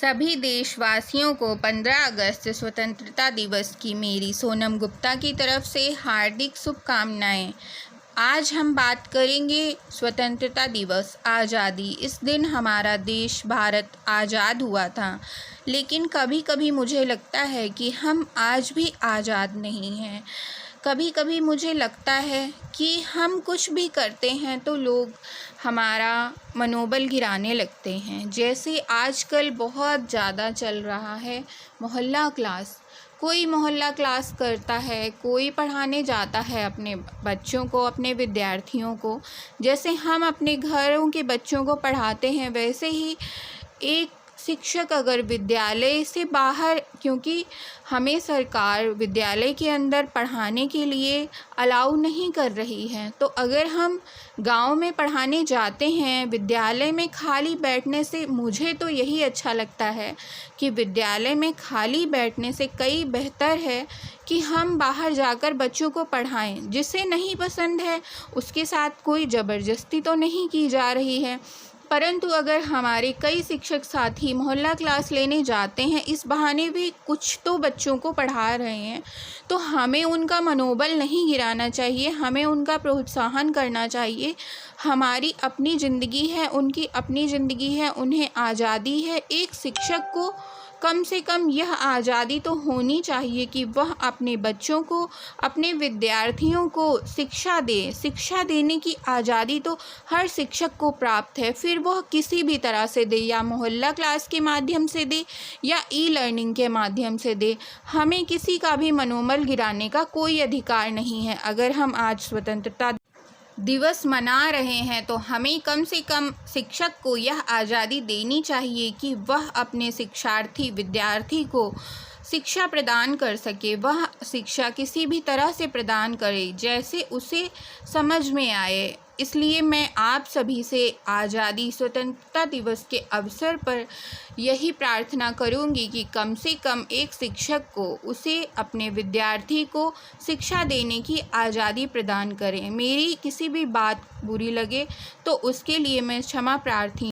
सभी देशवासियों को 15 अगस्त स्वतंत्रता दिवस की मेरी सोनम गुप्ता की तरफ से हार्दिक शुभकामनाएं। आज हम बात करेंगे स्वतंत्रता दिवस, आज़ादी। इस दिन हमारा देश भारत आज़ाद हुआ था, लेकिन कभी कभी मुझे लगता है कि हम आज भी आज़ाद नहीं हैं। कभी कभी मुझे लगता है कि हम कुछ भी करते हैं तो लोग हमारा मनोबल गिराने लगते हैं। जैसे आजकल बहुत ज़्यादा चल रहा है मोहल्ला क्लास। कोई मोहल्ला क्लास करता है, कोई पढ़ाने जाता है अपने बच्चों को, अपने विद्यार्थियों को। जैसे हम अपने घरों के बच्चों को पढ़ाते हैं, वैसे ही एक शिक्षक अगर विद्यालय से बाहर, क्योंकि हमें सरकार विद्यालय के अंदर पढ़ाने के लिए अलाउ नहीं कर रही है, तो अगर हम गांव में पढ़ाने जाते हैं विद्यालय में खाली बैठने से, मुझे तो यही अच्छा लगता है कि विद्यालय में खाली बैठने से कई बेहतर है कि हम बाहर जाकर बच्चों को पढ़ाएं। जिसे नहीं पसंद है उसके साथ कोई ज़बरदस्ती तो नहीं की जा रही है, परंतु अगर हमारे कई शिक्षक साथी मोहल्ला क्लास लेने जाते हैं, इस बहाने भी कुछ तो बच्चों को पढ़ा रहे हैं, तो हमें उनका मनोबल नहीं गिराना चाहिए, हमें उनका प्रोत्साहन करना चाहिए। हमारी अपनी ज़िंदगी है, उनकी अपनी ज़िंदगी है, उन्हें आज़ादी है। एक शिक्षक को कम से कम यह आज़ादी तो होनी चाहिए कि वह अपने बच्चों को, अपने विद्यार्थियों को शिक्षा दे। शिक्षा देने की आज़ादी तो हर शिक्षक को प्राप्त है, फिर वह किसी भी तरह से दे, या मोहल्ला क्लास के माध्यम से दे या ई-लर्निंग के माध्यम से दे। हमें किसी का भी मनोबल गिराने का कोई अधिकार नहीं है। अगर हम आज स्वतंत्रता दिवस मना रहे हैं तो हमें कम से कम शिक्षक को यह आज़ादी देनी चाहिए कि वह अपने शिक्षार्थी विद्यार्थी को शिक्षा प्रदान कर सके। वह शिक्षा किसी भी तरह से प्रदान करे जैसे उसे समझ में आए। इसलिए मैं आप सभी से आज़ादी स्वतंत्रता दिवस के अवसर पर यही प्रार्थना करूंगी कि कम से कम एक शिक्षक को, उसे अपने विद्यार्थी को शिक्षा देने की आज़ादी प्रदान करें। मेरी किसी भी बात बुरी लगे तो उसके लिए मैं क्षमा प्रार्थी